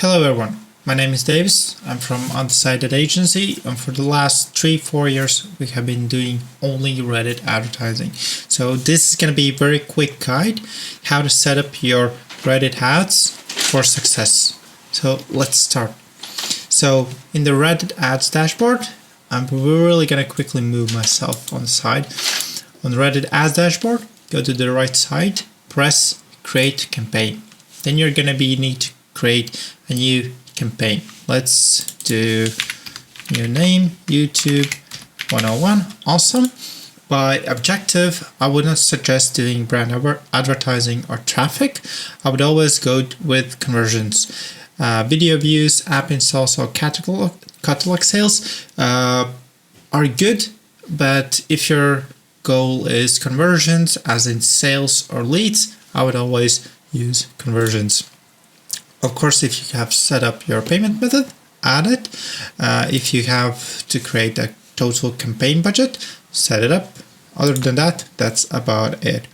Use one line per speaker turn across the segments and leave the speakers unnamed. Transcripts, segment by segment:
Hello everyone, my name is Davis. I'm from Undecided Agency, and for the last 3-4 years we have been doing only Reddit advertising. So this is going to be a very quick guide how to set up your Reddit ads for success. So let's start. So in the Reddit ads dashboard, I'm really going to quickly move myself on the side. On the Reddit ads dashboard, go to the right side, press create campaign. Then you're going to need to create a new campaign. Let's do new name, YouTube 101. Awesome. By objective, I would not suggest doing brand advertising or traffic. I would always go with conversions. Video views, app installs, or catalog sales are good, but if your goal is conversions, as in sales or leads, I would always use conversions. Of course, if you have set up your payment method, add it. If you have to create a total campaign budget, set it up. Other than that, that's about it.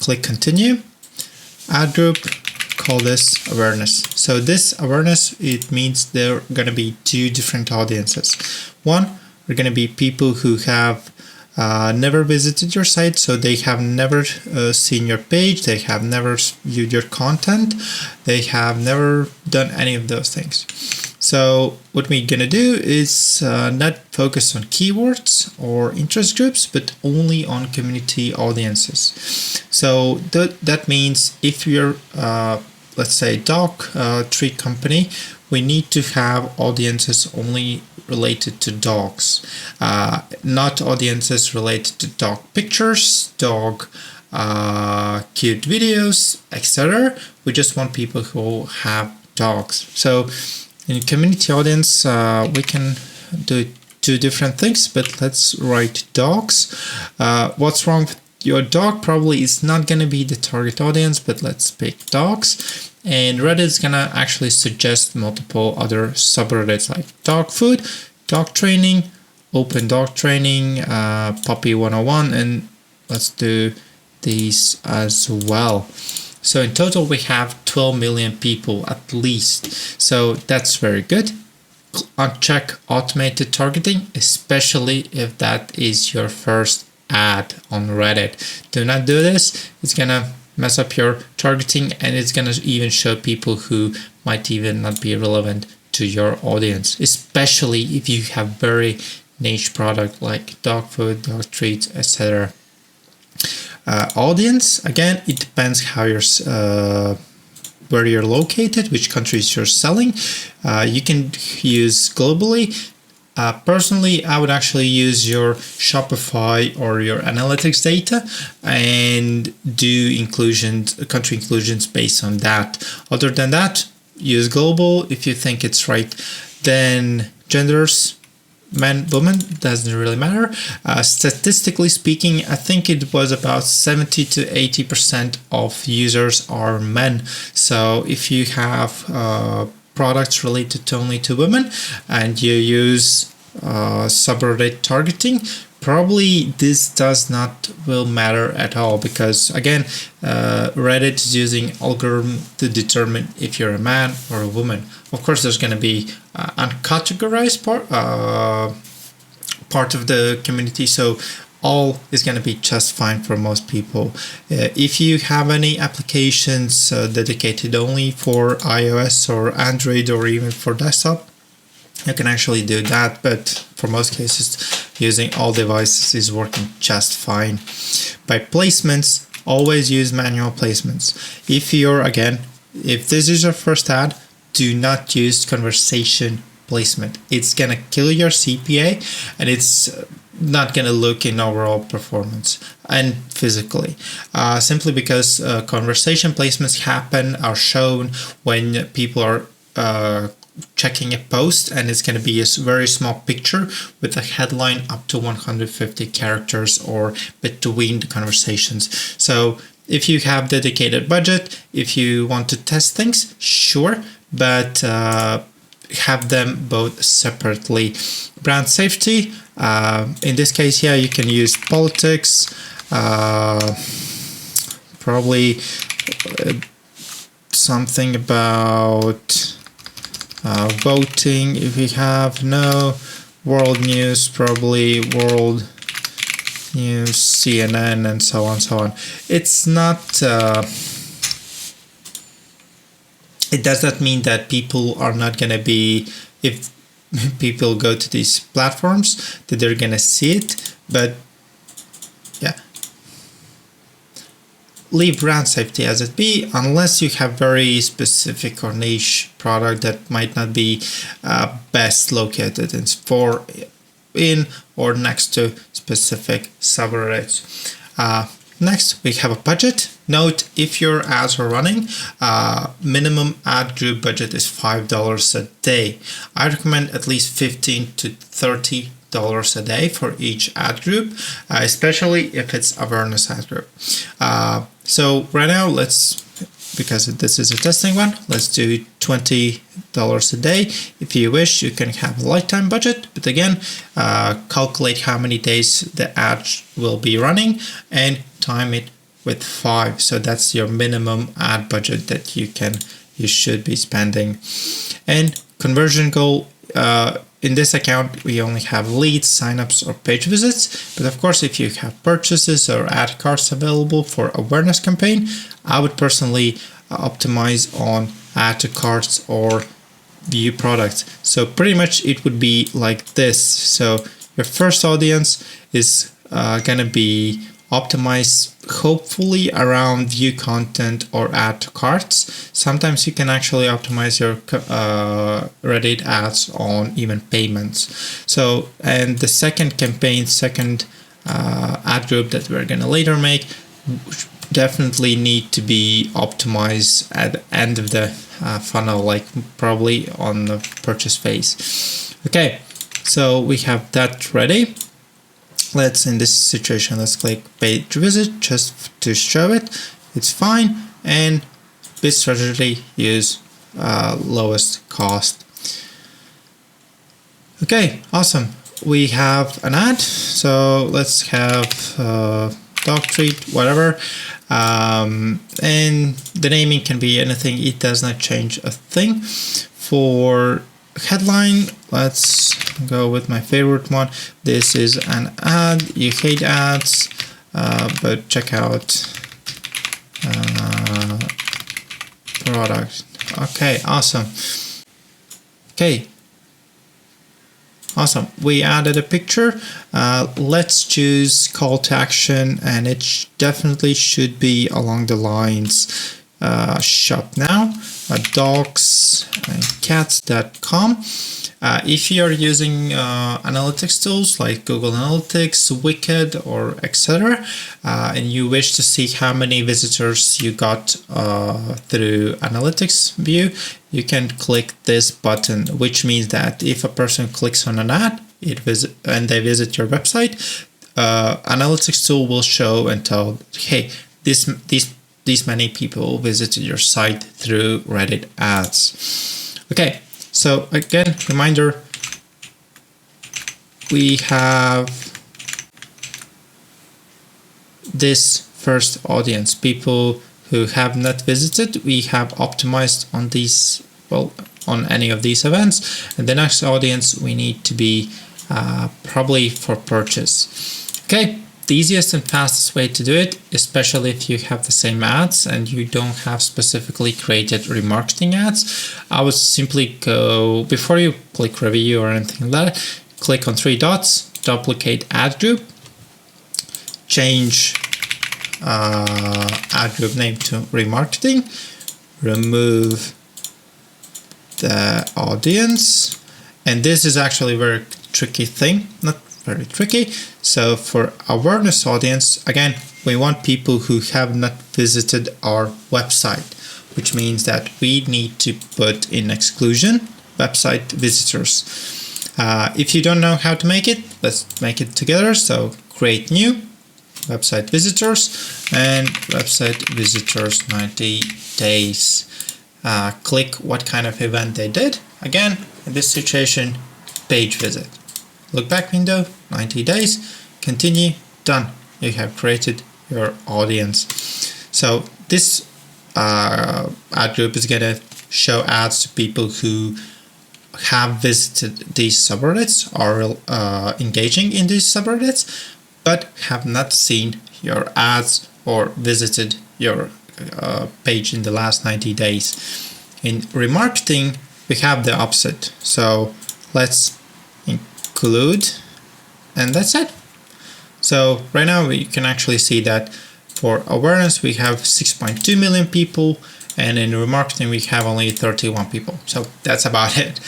Click continue. Ad group, call this awareness. So this awareness, it means there are going to be two different audiences. One are going to be people who have never visited your site, so they have never seen your page, they have never viewed your content, they have never done any of those things. So what we're gonna do is not focus on keywords or interest groups, but only on community audiences. So that means if you're let's say dog tree company, we need to have audiences only related to dogs, not audiences related to dog pictures, dog cute videos, etc. We just want people who have dogs. So in community audience, we can do two different things, but let's write dogs. What's wrong with your dog? Probably is not going to be the target audience, but let's pick dogs. And Reddit is going to actually suggest multiple other subreddits like dog food, dog training, open dog training, puppy 101, and let's do these as well. So in total, we have 12 million people at least. So that's very good. Uncheck automated targeting, especially if that is your first ad on Reddit. Do not do this. It's going to mess up your targeting, and it's going to even show people who might even not be relevant to your audience, especially if you have very niche product like dog food, dog treats, etc. Audience, again, it depends how you're where you're located, which countries you're selling. You can use globally. Personally, I would actually use your Shopify or your analytics data and do country inclusions based on that. Other than that, use global if you think it's right. Then genders, men, women, doesn't really matter. Statistically speaking, I think it was about 70 to 80% of users are men. So if you have products related only to women and you use subreddit targeting, probably this will matter at all, because again, Reddit is using algorithm to determine if you're a man or a woman. Of course, there's going to be uncategorized part of the community, so all is going to be just fine for most people. If you have any applications dedicated only for iOS or Android or even for desktop, you can actually do that, but for most cases, using all devices is working just fine. By placements, always use manual placements. If this is your first ad, do not use conversation placement. It's gonna kill your CPA, and it's not gonna look in overall performance and physically, simply because conversation placements are shown when people are checking a post, and it's going to be a very small picture with a headline up to 150 characters or between the conversations. So if you have dedicated budget, if you want to test things, sure, but have them both separately. Brand safety, in this case, you can use politics, probably something about voting, if we have no, world news, probably world news, CNN, and so on, so on. It's not, it does not mean that people are not going to be, if people go to these platforms, that they're going to see it, but yeah. Leave brand safety as it be, unless you have very specific or niche product that might not be best located in or next to specific subreddits. Next, we have a budget. Note, if your ads are running, minimum ad group budget is $5 a day. I recommend at least $15 to $30 a day for each ad group, especially if it's awareness ad group. So right now, because this is a testing one, let's do $20 a day. If you wish, you can have a lifetime budget, but again, calculate how many days the ad will be running and time it with 5. So that's your minimum ad budget that you should be spending. And conversion goal, in this account, we only have leads, signups, or page visits. But of course, if you have purchases or ad cards available for awareness campaign, I would personally optimize on add to carts or view products. So pretty much it would be like this. So your first audience is gonna be optimized hopefully around view content or add to carts. Sometimes you can actually optimize your Reddit ads on even payments. So, and the second campaign, ad group that we're gonna later make, definitely need to be optimized at the end of the funnel, like probably on the purchase phase. Okay, so we have that ready. In this situation, let's click page visit just to show it. It's fine. And bid strategy, use lowest cost. Okay, awesome. We have an ad. So let's have dog treat, whatever. And the naming can be anything. It does not change a thing. For headline, let's go with my favorite one. This is an ad. You hate ads, but check out product. Okay, awesome. Okay, awesome. We added a picture. Let's choose call to action, and it definitely should be along the lines shop now, dogsandcats.com. If you are using analytics tools like Google Analytics, Wicked, or etc., and you wish to see how many visitors you got through analytics view, you can click this button, which means that if a person clicks on an ad and they visit your website, analytics tool will show and tell, hey, these many people visited your site through Reddit ads. Okay, so again, reminder, we have this first audience, people who have not visited. We have optimized on these, well, on any of these events. And the next audience we need to be probably for purchase. Okay. The easiest and fastest way to do it, especially if you have the same ads and you don't have specifically created remarketing ads, I would simply go, before you click review or anything like that, click on 3 dots, duplicate ad group, change ad group name to remarketing, remove the audience, and this is actually a very tricky thing, not very tricky. So for awareness audience, again, we want people who have not visited our website, which means that we need to put in exclusion website visitors. If you don't know how to make it, let's make it together. So create new website visitors and website visitors 90 days. Click what kind of event they did. Again, in this situation, page visit. Look back window, 90 days, continue, done. You have created your audience. So this ad group is going to show ads to people who have visited these subreddits, are engaging in these subreddits, but have not seen your ads or visited your page in the last 90 days. In remarketing, we have the opposite. So let's include, and that's it. So right now we can actually see that for awareness we have 6.2 million people, and in remarketing we have only 31 people. So that's about it.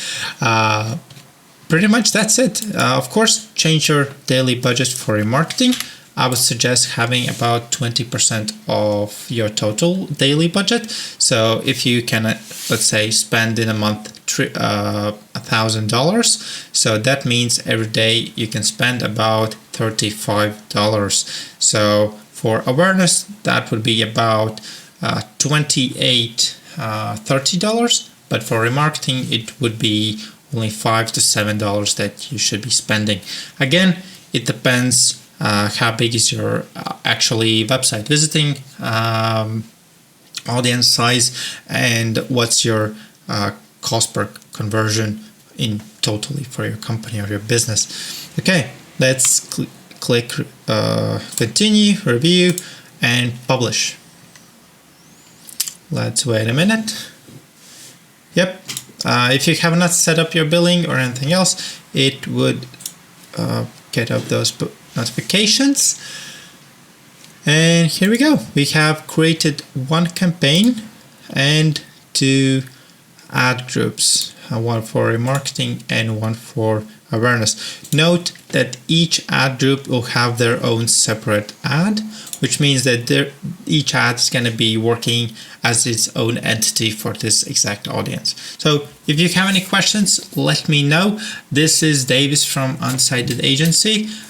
Pretty much that's it. Of course, change your daily budget for remarketing. I would suggest having about 20% of your total daily budget. So if you can, let's say, spend in a month $1,000, so that means every day you can spend about $35. So for awareness, that would be about $28-30, but for remarketing it would be only $5 to $7 that you should be spending. Again, it depends how big is your actually website visiting audience size, and what's your cost per conversion in totally for your company or your business. Okay, let's click continue, review, and publish. Let's wait a minute. Yep, if you have not set up your billing or anything else, it would get up those notifications. And here we go. We have created one campaign and 2 ad groups, one for remarketing and one for awareness. Note that each ad group will have their own separate ad, which means that each ad is going to be working as its own entity for this exact audience. So if you have any questions, let me know. This is Davis from Undecided Agency.